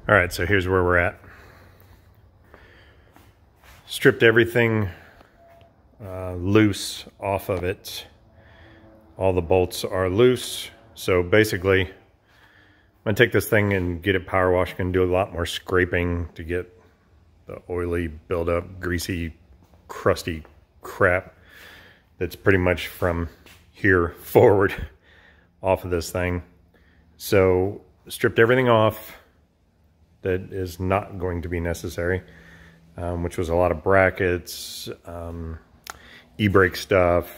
All right, so here's where we're at. Stripped everything loose off of it. All the bolts are loose. So basically, I'm gonna take this thing and get it power washed. Gonna do a lot more scraping to get the oily, buildup, greasy, crusty crap that's pretty much from here forward off of this thing. So stripped everything off that is not going to be necessary, which was a lot of brackets, e-brake stuff,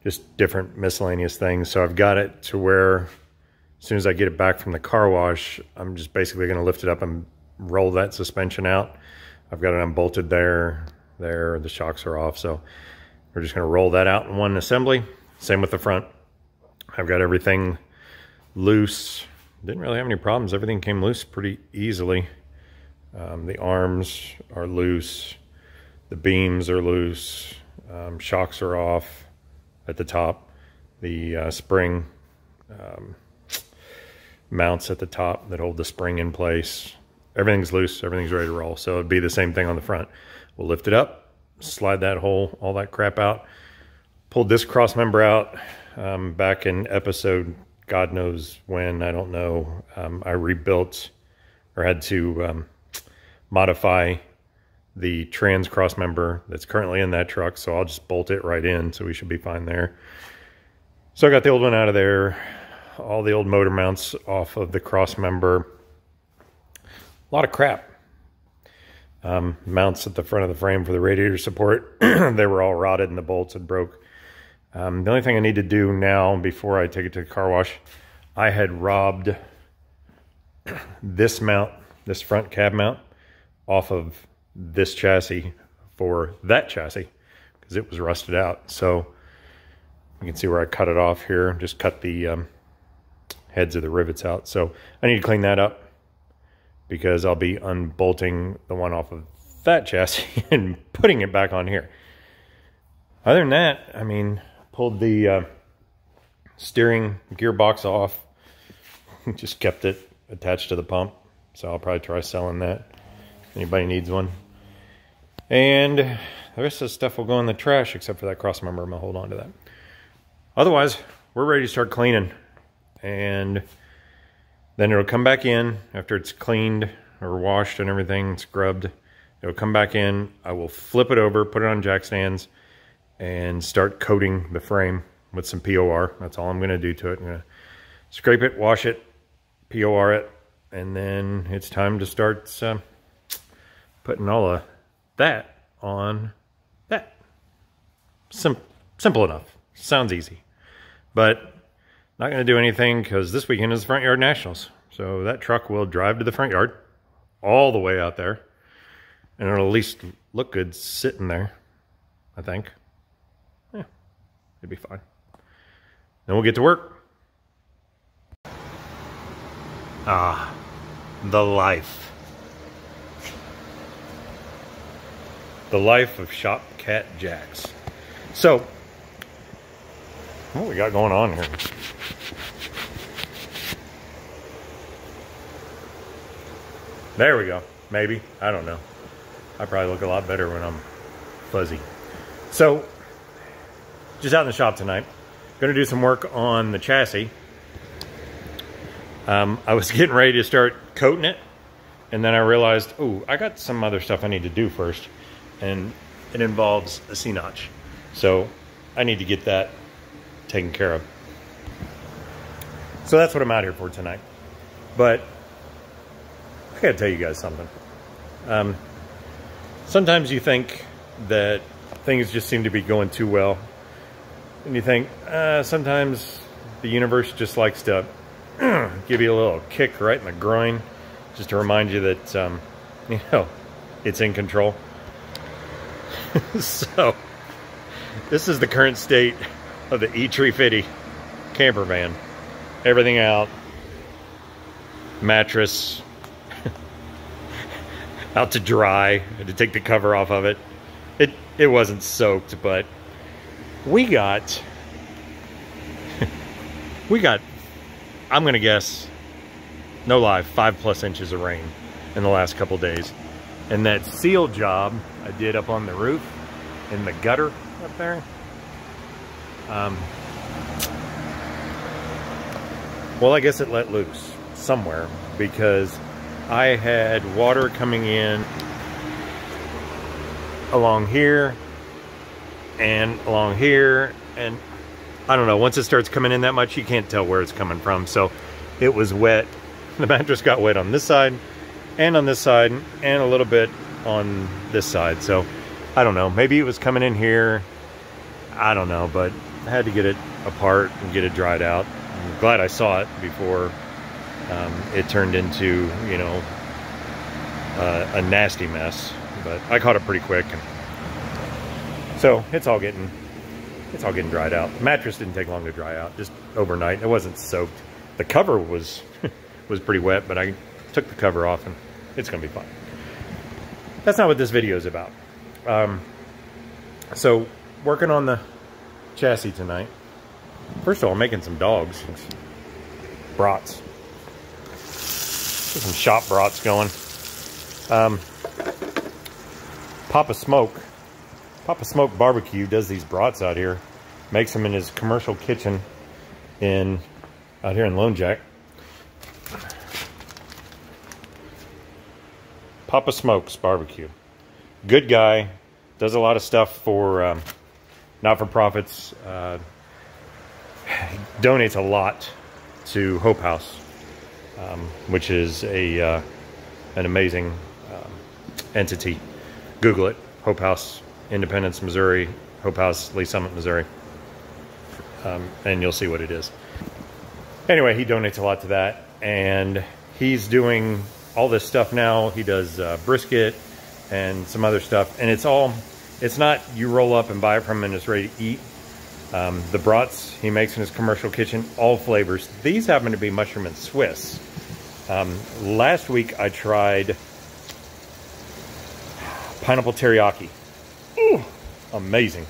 just different miscellaneous things. So I've got it to where as soon as I get it back from the car wash, I'm just basically going to lift it up and roll that suspension out. I've got it unbolted there, the shocks are off. So we're just going to roll that out in one assembly. Same with the front. I've got everything loose. Didn't really have any problems. Everything came loose pretty easily. The arms are loose. The beams are loose. Shocks are off at the top. The spring mounts at the top that hold the spring in place. Everything's loose. Everything's ready to roll. So it'd be the same thing on the front. We'll lift it up, slide that hole, all that crap out. Pulled this cross member out back in episode God knows when, I don't know. I rebuilt or had to modify the trans cross member that's currently in that truck, so I'll just bolt it right in, so we should be fine there. So I got the old one out of there, all the old motor mounts off of the cross member. A lot of crap. Mounts at the front of the frame for the radiator support. They were all rotted and the bolts had broke. The only thing I need to do now before I take it to the car wash, I had robbed this mount, this front cab mount, off of this chassis for that chassis because it was rusted out. So you can see where I cut it off here, just cut the heads of the rivets out. So I need to clean that up because I'll be unbolting the one off of that chassis and putting it back on here. Other than that, I mean, pulled the steering gearbox off, just kept it attached to the pump. So I'll probably try selling that. Anybody needs one. And the rest of the stuff will go in the trash except for that cross member. I'm gonna hold on to that. Otherwise, we're ready to start cleaning. And then it'll come back in after it's cleaned or washed and everything, scrubbed. It'll come back in. I will flip it over, put it on jack stands, and start coating the frame with some POR. That's all I'm going to do to it. I'm going to scrape it, wash it, POR it, and then it's time to start putting all of that on that. Simple enough. Sounds easy. But not going to do anything because this weekend is the Front Yard Nationals. So that truck will drive to the front yard all the way out there. And it'll at least look good sitting there, I think. Yeah, it'd be fine. Then we'll get to work. Ah, the life. The life of Shop Cat Jacks. So, what we got going on here? There we go. Maybe. I don't know. I probably look a lot better when I'm fuzzy. So, just out in the shop tonight. Going to do some work on the chassis. I was getting ready to start coating it. And then I realized, oh, I got some other stuff I need to do first. And it involves a C-notch. So, I need to get that taken care of. So that's what I'm out here for tonight. But I gotta tell you guys something. Sometimes you think that things just seem to be going too well. And you think, sometimes the universe just likes to give you a little kick right in the groin, just to remind you that, you know, it's in control. So, this is the current state of the E350 camper van. Everything out. Mattress out to dry. I had to take the cover off of it. It wasn't soaked, but we got I'm gonna guess no lie, 5+ inches of rain in the last couple days. And that seal job I did up on the roof in the gutter up there, well, I guess it let loose somewhere, because I had water coming in along here and along here, and I don't know, once it starts coming in that much, you can't tell where it's coming from. So it was wet. The mattress got wet on this side and on this side and a little bit on this side. So I don't know, maybe it was coming in here, I don't know, but I had to get it apart and get it dried out. I'm glad I saw it before it turned into, you know, a nasty mess. But I caught it pretty quick, and so it's all getting dried out. The mattress didn't take long to dry out, just overnight. It wasn't soaked. The cover was was pretty wet, but I took the cover off and it's gonna be fine. That's not what this video is about. So working on the chassis tonight. First of all, making some dogs, brats. Get some shop brats going. Papa Smoke Barbecue does these brats out here. Makes them in his commercial kitchen out here in Lone Jack. Papa Smoke's Barbecue. Good guy. Does a lot of stuff for not-for-profits. Donates a lot to Hope House, which is an amazing entity. Google it. Hope House, Independence, Missouri. Hope House, Lee Summit, Missouri. And you'll see what it is. Anyway, he donates a lot to that, and he's doing all this stuff now. He does brisket and some other stuff, and it's not you roll up and buy it from him and it's ready to eat. The brats he makes in his commercial kitchen, all flavors. These happen to be mushroom and Swiss. Last week I tried pineapple teriyaki. Ooh, amazing.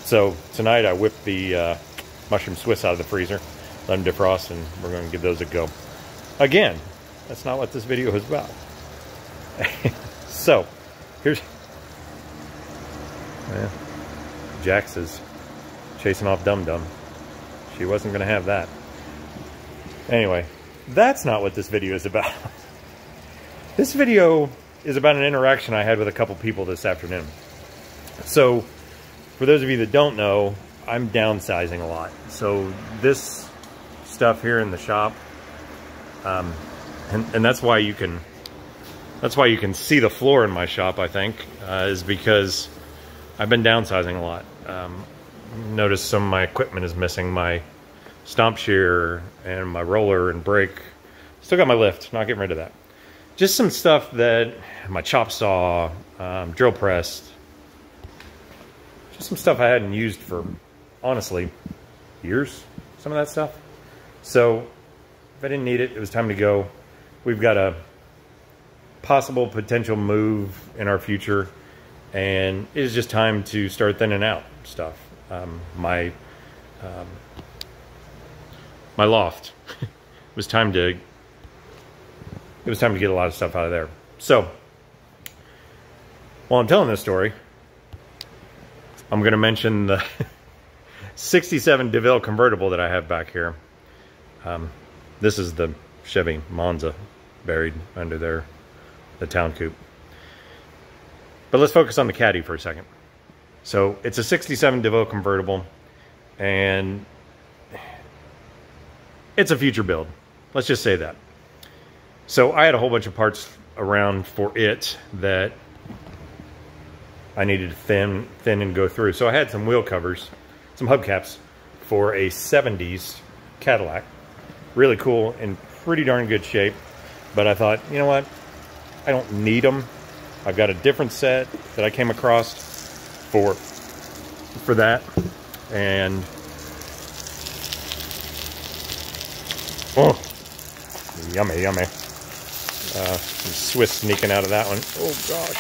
So tonight I whipped the mushroom Swiss out of the freezer, let them defrost, and we're going to give those a go. Again, that's not what this video is about. So, here's... Well, Jax is chasing off Dum Dum. She wasn't going to have that. Anyway, that's not what this video is about. This video is about an interaction I had with a couple people this afternoon. So, for those of you that don't know, I'm downsizing a lot. So this stuff here in the shop, and that's why you can see the floor in my shop, I think, is because I've been downsizing a lot. Notice some of my equipment is missing. My stomp shear and my roller and brake. Still got my lift, not getting rid of that. Just some stuff that, my chop saw, drill press, just some stuff I hadn't used for, honestly, years, some of that stuff. So if I didn't need it, it was time to go. We've got a possible potential move in our future, and it is just time to start thinning out stuff. My loft. It was time to get a lot of stuff out of there. So while I'm telling this story, I'm going to mention the 67 DeVille convertible that I have back here. This is the Chevy Monza buried under there, the town coupe. But let's focus on the Caddy for a second. So it's a 67 DeVille convertible, and it's a future build. Let's just say that. So I had a whole bunch of parts around for it that I needed to thin and go through. So I had some wheel covers, some hubcaps for a 70s Cadillac. Really cool, in pretty darn good shape. But I thought, you know what? I don't need them. I've got a different set that I came across for that. And oh, yummy, yummy. Some Swiss sneaking out of that one. Oh gosh.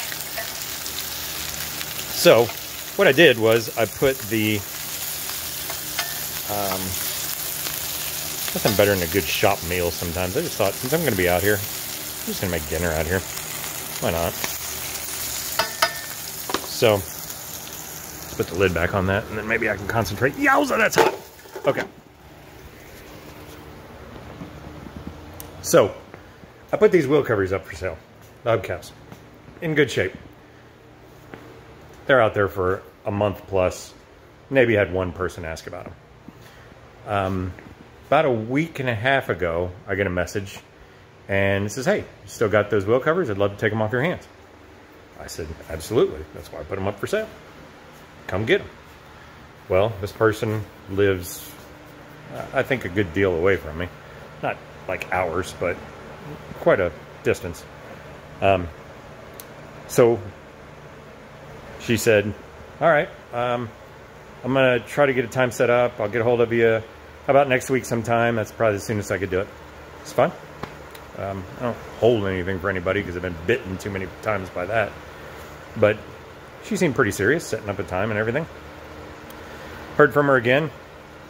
So what I did was I put the Nothing better than a good shop meal sometimes. I just thought, since I'm going to be out here, I'm just going to make dinner out here. Why not? So, let's put the lid back on that, and then maybe I can concentrate. Yowza, that's hot! Okay. So, I put these wheel covers up for sale. The hubcaps. In good shape. They're out there for a month plus. Maybe had one person ask about them. About a week and a half ago, I get a message, and it says, hey, you still got those wheel covers? I'd love to take them off your hands. I said, absolutely. That's why I put them up for sale. Come get them. Well, this person lives, I think, a good deal away from me. Not like hours, but quite a distance. So she said, all right, I'm going to try to get a time set up. I'll get a hold of you. How about next week sometime? That's probably the soonest I could do it. It's fine. I don't hold anything for anybody because I've been bitten too many times by that. But she seemed pretty serious, setting up a time and everything. Heard from her again.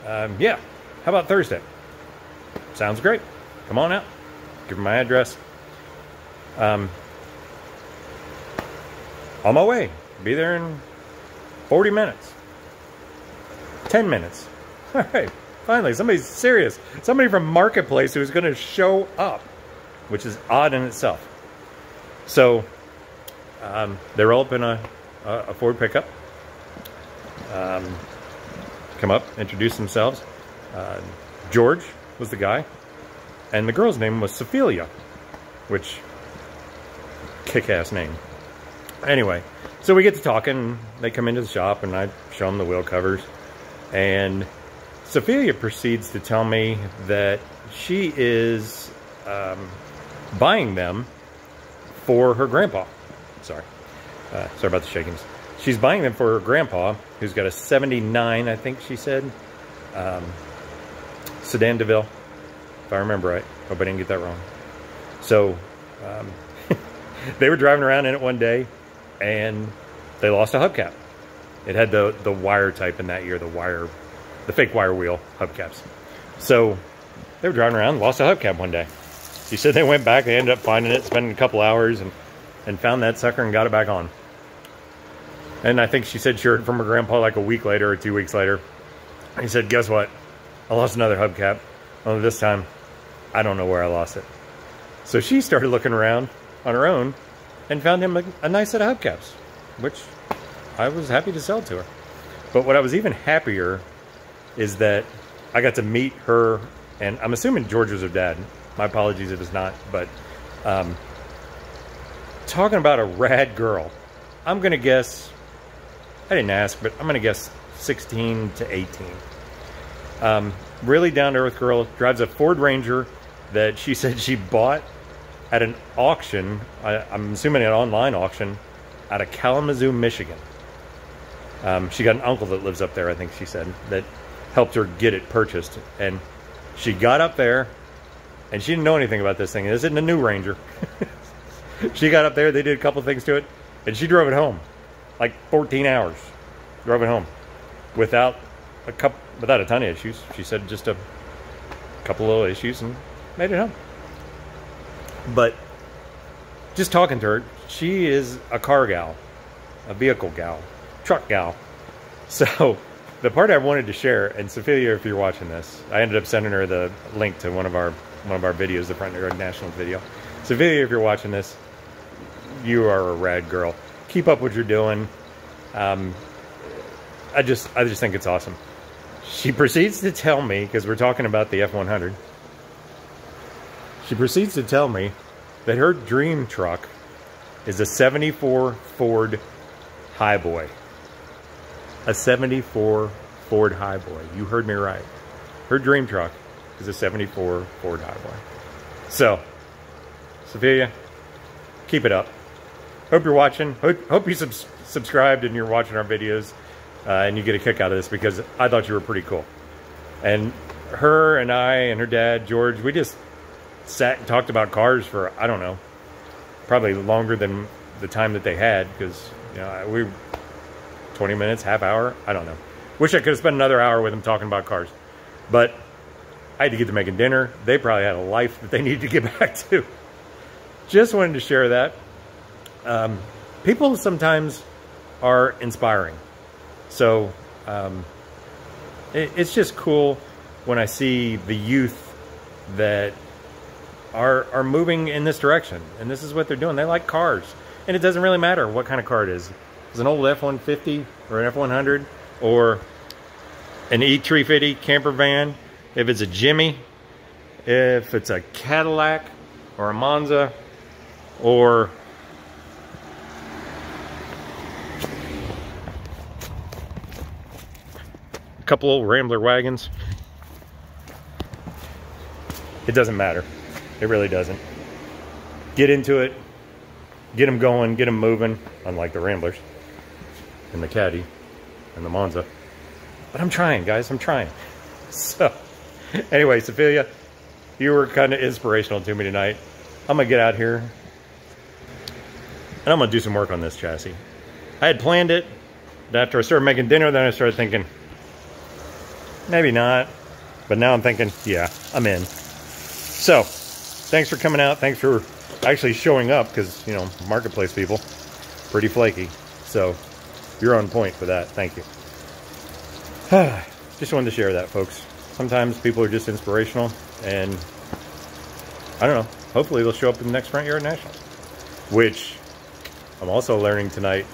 Yeah, how about Thursday? Sounds great. Come on out. Give her my address. On my way. Be there in 40 minutes. 10 minutes. All right. Finally, somebody's serious. Somebody from Marketplace who's going to show up, which is odd in itself. So, they roll up in a Ford pickup. Come up, introduce themselves. George was the guy, and the girl's name was Sophia, which, kick-ass name. Anyway, so we get to talking. They come into the shop, and I show them the wheel covers, and Sophia proceeds to tell me that she is buying them for her grandpa. Sorry about the shakings. She's buying them for her grandpa, who's got a 79, I think she said, Sedan DeVille, if I remember right. Hope I didn't get that wrong. So they were driving around in it one day, and they lost a hubcap. It had the wire type in that year, the fake wire wheel hubcaps. So they were driving around, lost a hubcap one day. She said they went back, they ended up finding it, spending a couple hours, and found that sucker and got it back on. And I think she said she heard from her grandpa like a week later or 2 weeks later. He said, guess what? I lost another hubcap. Only this time, I don't know where I lost it. So she started looking around on her own and found him a nice set of hubcaps, which I was happy to sell to her. But what I was even happier is that I got to meet her, and I'm assuming George was her dad. My apologies if it's not, but talking about a rad girl, I'm going to guess, I didn't ask, but I'm going to guess 16 to 18. Really down-to-earth girl, drives a Ford Ranger that she said she bought at an auction, I'm assuming an online auction, out of Kalamazoo, Michigan. She got an uncle that lives up there, I think she said, that helped her get it purchased. And she got up there, and she didn't know anything about this thing. This isn't a new Ranger. She got up there, they did a couple things to it, and she drove it home. Like 14 hours. Drove it home. Without a ton of issues. She said just a couple little issues and made it home. But just talking to her, she is a car gal, a vehicle gal, truck gal. So the part I wanted to share, and Sophia, if you're watching this, I ended up sending her the link to one of our videos, the Front Yard National video. Sophia, if you're watching this, you are a rad girl. Keep up what you're doing. I just think it's awesome. She proceeds to tell me, because we're talking about the F100, she proceeds to tell me that her dream truck is a 74 Ford Highboy. A 74 Ford Highboy. You heard me right. Her dream truck is a 74 Ford Highboy. So, Sophia, keep it up. Hope you're watching. Hope you subscribed and you're watching our videos and you get a kick out of this, because I thought you were pretty cool. And her and I and her dad, George, we just sat and talked about cars for, I don't know, probably longer than the time that they had, because, you know, we 20 minutes, half hour, I don't know. Wish I could have spent another hour with them talking about cars. But I had to get to making dinner. They probably had a life that they needed to get back to. Just wanted to share that. People sometimes are inspiring. So it's just cool when I see the youth that are moving in this direction. And this is what they're doing. They like cars. And it doesn't really matter what kind of car it is. It's an old F-150 or an F100 or an E350 camper van. If it's a Jimmy, if it's a Cadillac or a Monza or a couple old Rambler wagons, it doesn't matter. It really doesn't. Get into it, get them going, get them moving, unlike the Ramblers and the Caddy and the Monza. But I'm trying, guys, I'm trying. So, anyway, Sophia, you were kind of inspirational to me tonight. I'm gonna get out here and I'm gonna do some work on this chassis. I had planned it, but after I started making dinner, then I started thinking, maybe not. But now I'm thinking, yeah, I'm in. So, thanks for coming out. Thanks for actually showing up, because, you know, marketplace people, pretty flaky. So, you're on point for that. Thank you. Just wanted to share that, folks. Sometimes people are just inspirational, and I don't know, hopefully they'll show up in the next Front Yard Nationals, which I'm also learning tonight,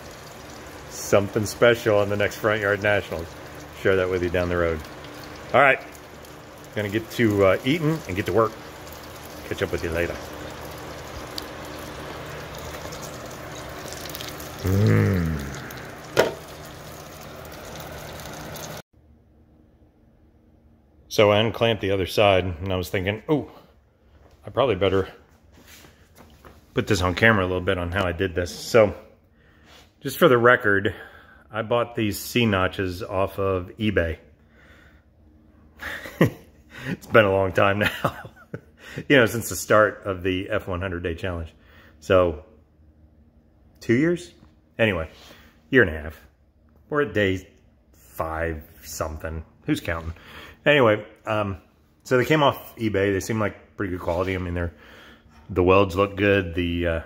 something special on the next Front Yard Nationals. Share that with you down the road. All right, gonna get to eating and get to work. Catch up with you later. So I unclamped the other side, and I was thinking, oh, I probably better put this on camera a little bit on how I did this. So, just for the record, I bought these C-notches off of eBay. It's been a long time now. You know, since the start of the F100 day challenge. So, 2 years? Anyway, year and a half. We're at day 5 something. Who's counting? Anyway, so they came off eBay. They seem like pretty good quality. I mean, the welds look good. The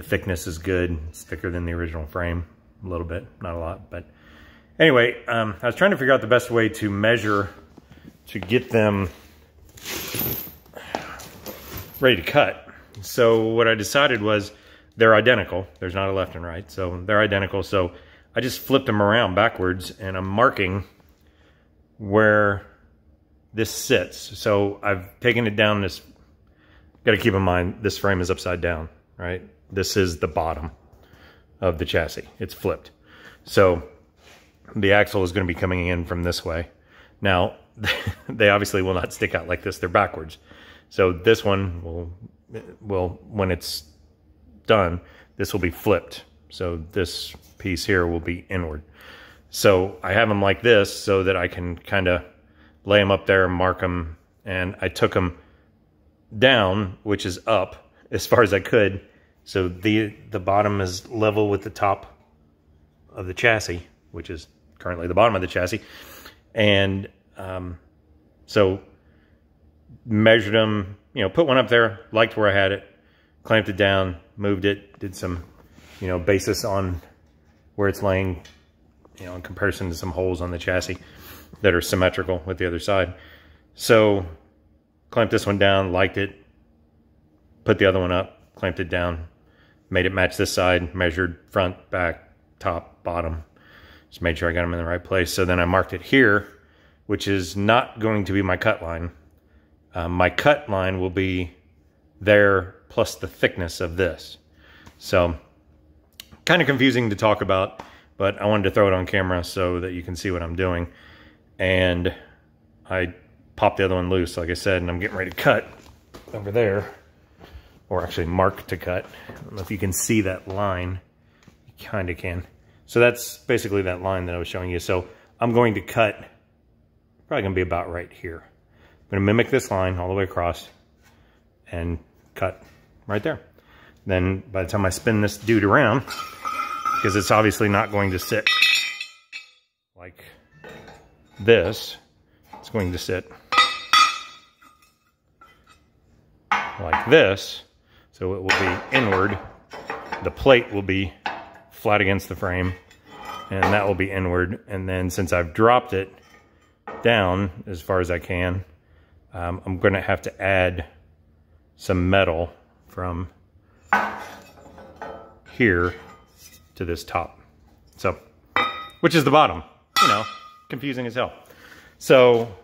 thickness is good. It's thicker than the original frame. A little bit, not a lot. But anyway, I was trying to figure out the best way to measure to get them ready to cut. So what I decided was they're identical. There's not a left and right. So they're identical. So I just flipped them around backwards, and I'm marking where this sits. So I've taken it down this, got to keep in mind this frame is upside down, right? This is the bottom of the chassis. It's flipped. So the axle is going to be coming in from this way. Now, they obviously will not stick out like this. They're backwards. So this one will when it's done, this will be flipped. So this piece here will be inward. So I have them like this so that I can kind of lay them up there and mark them. And I took them down, which is up as far as I could. So the bottom is level with the top of the chassis, which is currently the bottom of the chassis. And so measured them, you know, put one up there, liked where I had it, clamped it down, moved it, did some, you know, basis on where it's laying, you know, in comparison to some holes on the chassis that are symmetrical with the other side. So clamped this one down, liked it, put the other one up, clamped it down, made it match this side, measured front, back, top, bottom. Just made sure I got them in the right place. So then I marked it here, which is not going to be my cut line. My cut line will be there plus the thickness of this. So kind of confusing to talk about, but I wanted to throw it on camera so that you can see what I'm doing. And I popped the other one loose, like I said, and I'm getting ready to cut over there, or actually mark to cut. I don't know if you can see that line. You kind of can. So that's basically that line that I was showing you. So I'm going to cut, probably going to be about right here. I'm going to mimic this line all the way across and cut right there. Then by the time I spin this dude around, because it's obviously not going to sit like this, it's going to sit like this. So it will be inward. The plate will be flat against the frame, and that will be inward. And then since I've dropped it down as far as I can, I'm going to have to add some metal from here to this top. So, which is the bottom, you know, confusing as hell. So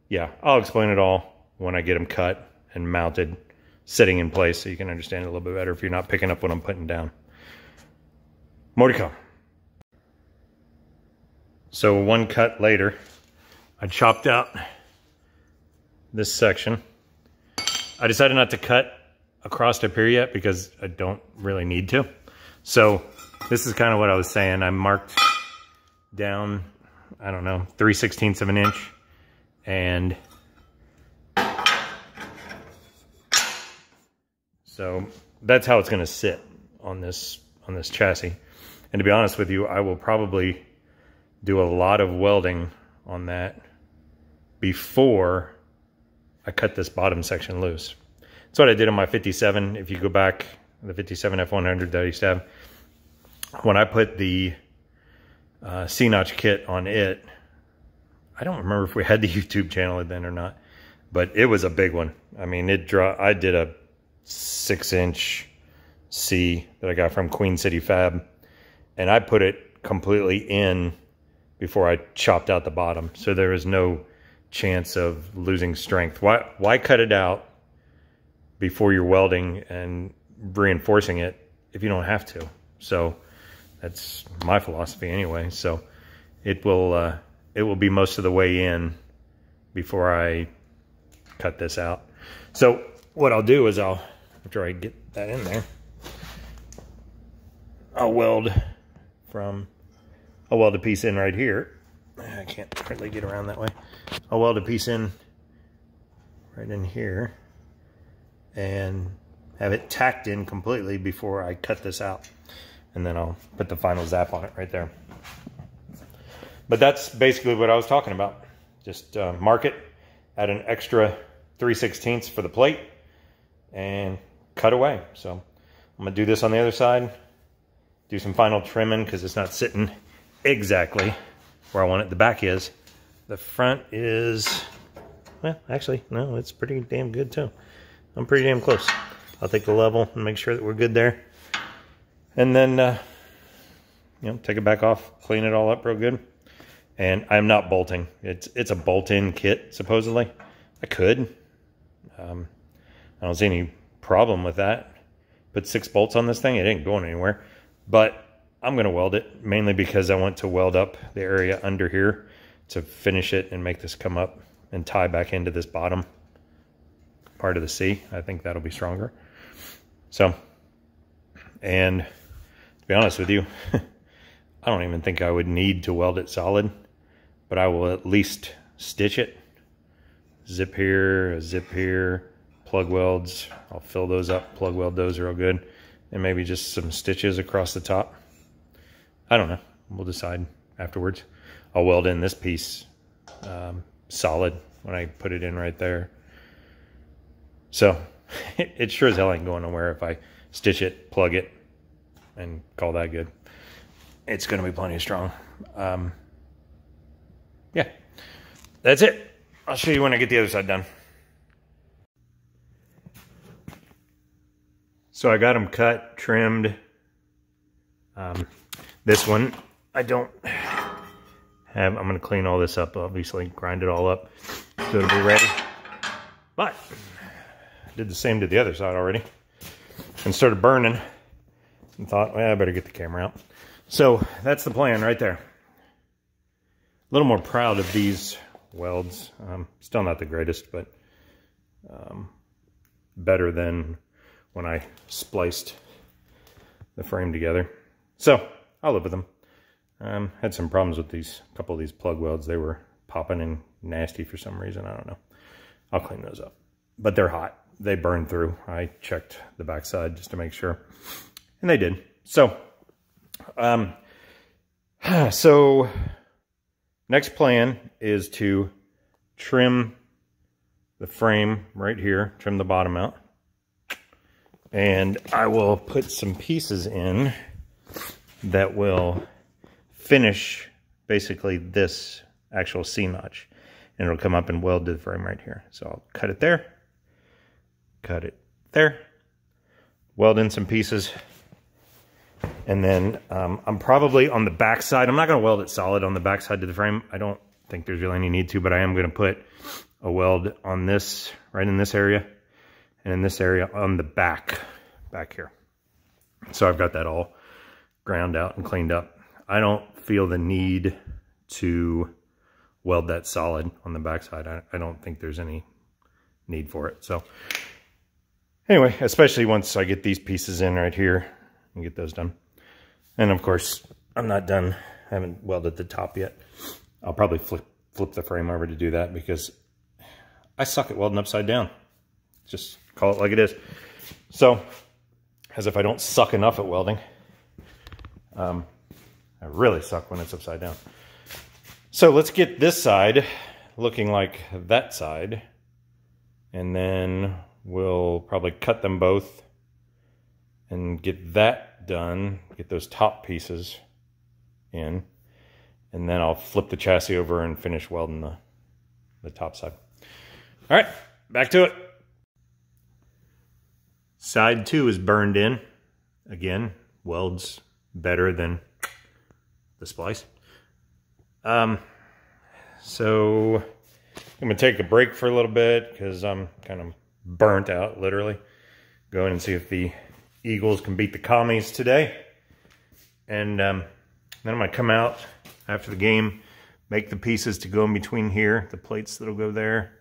yeah, I'll explain it all when I get them cut and mounted, sitting in place, so you can understand it a little bit better if you're not picking up what I'm putting down. More to come. So one cut later, I chopped out this section. I decided not to cut across up here yet because I don't really need to. So this is kind of what I was saying. I marked down, I don't know, 3/16 of an inch, and so that's how it's going to sit on this chassis. And to be honest with you, I will probably do a lot of welding on that before I cut this bottom section loose. That's what I did on my 57. If you go back, the 57 F100 that I used to have, when I put the C-notch kit on it, I don't remember if we had the YouTube channel then or not, but it was a big one. I mean, I did a 6-inch C that I got from Queen City Fab, and I put it completely in before I chopped out the bottom, so there was no chance of losing strength. Why cut it out before you're welding and reinforcing it if you don't have to? So that's my philosophy anyway. So it will be most of the way in before I cut this out. So what I'll do is after I get that in there, I'll weld a piece in right here. I can't hardly get around that way. I'll weld a piece in right in here and have it tacked in completely before I cut this out. And then I'll put the final zap on it right there. But that's basically what I was talking about. Just mark it, add an extra 3/16 for the plate, and cut away. So I'm gonna do this on the other side, do some final trimming because it's not sitting exactly where I want it. The back is. The front is, well, actually, no, it's pretty damn good too. I'm pretty damn close. I'll take the level and make sure that we're good there. And then, you know, take it back off, clean it all up real good. And I'm not bolting. It's a bolt-in kit, supposedly. I could. I don't see any problem with that. Put 6 bolts on this thing. It ain't going anywhere. But I'm going to weld it, mainly because I want to weld up the area under here to finish it and make this come up and tie back into this bottom part of the C. I think that'll be stronger. So, and to be honest with you, I don't even think I would need to weld it solid, but I will at least stitch it. Zip here, a zip here, plug welds. I'll fill those up, plug weld those real good, and maybe just some stitches across the top. I don't know. We'll decide afterwards. I'll weld in this piece solid when I put it in right there. So it sure as hell ain't going nowhere if I stitch it, plug it, and call that good. It's going to be plenty strong. Yeah, that's it. I'll show you when I get the other side done. So I got them cut, trimmed. This one, I don't have, I'm going to clean all this up, obviously, grind it all up so it'll be ready. But I did the same to the other side already and started burning and thought, well, I better get the camera out. So that's the plan right there. A little more proud of these welds. Still not the greatest, but better than when I spliced the frame together. So I'll live with them. Had some problems with a couple of these plug welds. They were popping and nasty for some reason. I don't know. I'll clean those up. But they're hot. They burn through. I checked the backside just to make sure. And they did. So, next plan is to trim the frame right here, trim the bottom out. And I will put some pieces in that will finish basically this actual C-notch. And it'll come up and weld to the frame right here. So I'll cut it there, cut it there, weld in some pieces. And then I'm probably on the back side. I'm not going to weld it solid on the back side to the frame. I don't think there's really any need to, but I am going to put a weld on this, right in this area, and in this area on the back here. So I've got that all ground out and cleaned up. I don't feel the need to weld that solid on the back side. I don't think there's any need for it. So anyway, especially once I get these pieces in right here and get those done. And of course, I'm not done. I haven't welded the top yet. I'll probably flip the frame over to do that because I suck at welding upside down. Just call it like it is. So, as if I don't suck enough at welding. I really suck when it's upside down. So let's get this side looking like that side. And then we'll probably cut them both and get that done. Get those top pieces in. And then I'll flip the chassis over and finish welding the top side. All right, back to it. Side 2 is burned in. Again, welds better than the splice. So I'm gonna take a break for a little bit because I'm kind of burnt out, literally. Go in and see if the Eagles can beat the Commies today. And then I'm gonna come out after the game, make the pieces to go in between here, the plates that'll go there,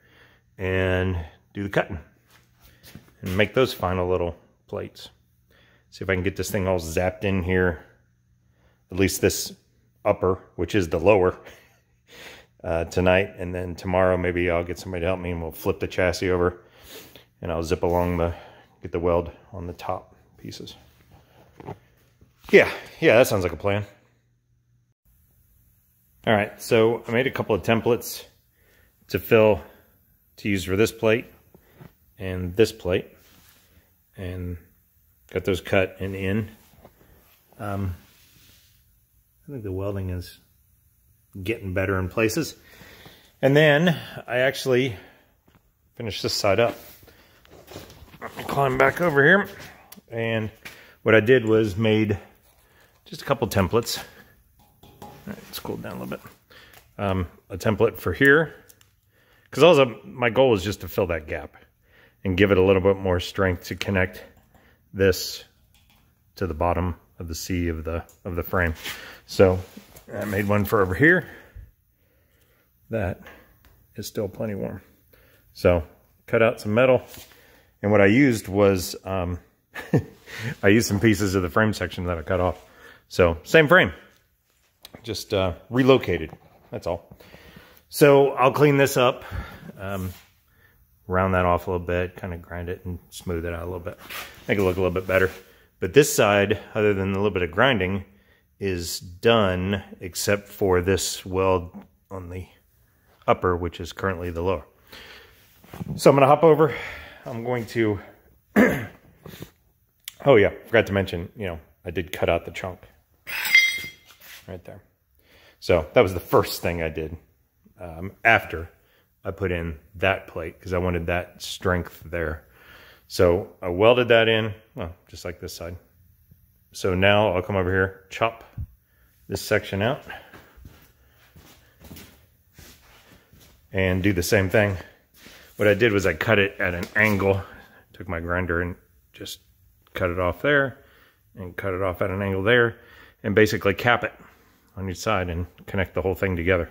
and do the cutting. And make those final little plates. See if I can get this thing all zapped in here. At least this upper, which is the lower, tonight. And then tomorrow maybe I'll get somebody to help me and we'll flip the chassis over. And I'll zip along get the weld on the top pieces. Yeah, that sounds like a plan. All right, so I made a couple of templates to use for this plate and this plate, and got those cut and in. I think the welding is getting better in places. And then I actually finished this side up. Let me climb back over here. And what I did was made just a couple templates. All right, let's cool down a little bit. A template for here, because also my goal is just to fill that gap and give it a little bit more strength to connect this to the bottom of the C of the frame. So I made one for over here. That is still plenty warm. So cut out some metal, and what I used was I used some pieces of the frame section that I cut off. So same frame, just relocated. That's all. So I'll clean this up, round that off a little bit, kind of grind it and smooth it out a little bit, make it look a little bit better. But this side, other than a little bit of grinding, is done except for this weld on the upper, which is currently the lower. So I'm going to hop over. I'm going to, oh yeah, forgot to mention, I did cut out the chunk right there. So that was the first thing I did after I put in that plate, because I wanted that strength there. So I welded that in, well, just like this side. So now I'll come over here, chop this section out, and do the same thing. What I did was I cut it at an angle, took my grinder and just cut it off there, and cut it off at an angle there, and basically cap it on each side and connect the whole thing together.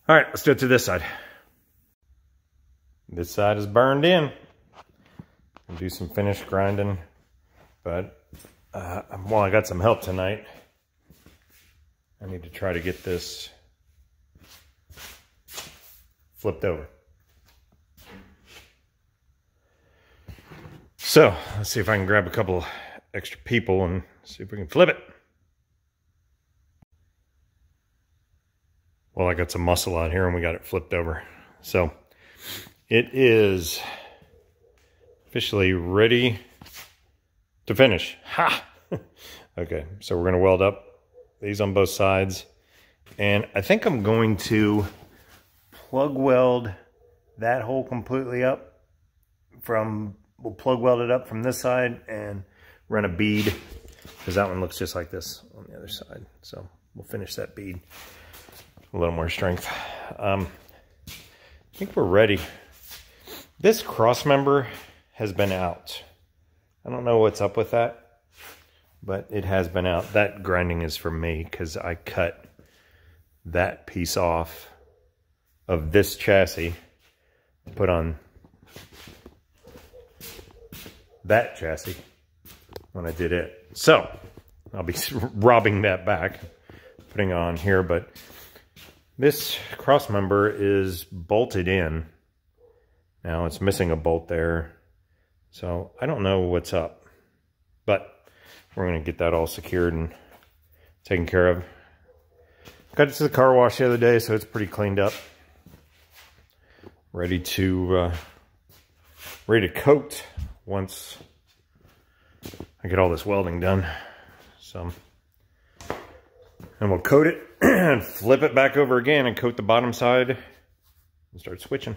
All right, let's do it to this side. This side is burned in. I'll do some finish grinding, but while I got some help tonight, I need to try to get this flipped over. So let's see if I can grab a couple extra people and see if we can flip it. Well, I got some muscle out here and we got it flipped over. So It is officially ready to finish. Ha! Okay, so we're gonna weld up these on both sides. And I think I'm going to plug weld that hole completely up we'll plug weld it up from this side and run a bead, because that one looks just like this on the other side. So we'll finish that bead. A little more strength. I think we're ready. This cross member has been out. I don't know what's up with that, but it has been out. That grinding is from me because I cut that piece off of this chassis to put on that chassis when I did it. So I'll be robbing that back, putting it on here, but this cross member is bolted in. Now it's missing a bolt there. So I don't know what's up, but we're gonna get that all secured and taken care of. Got it to the car wash the other day, so it's pretty cleaned up. Ready to coat once I get all this welding done. So, and we'll coat it and flip it back over again and coat the bottom side and start switching.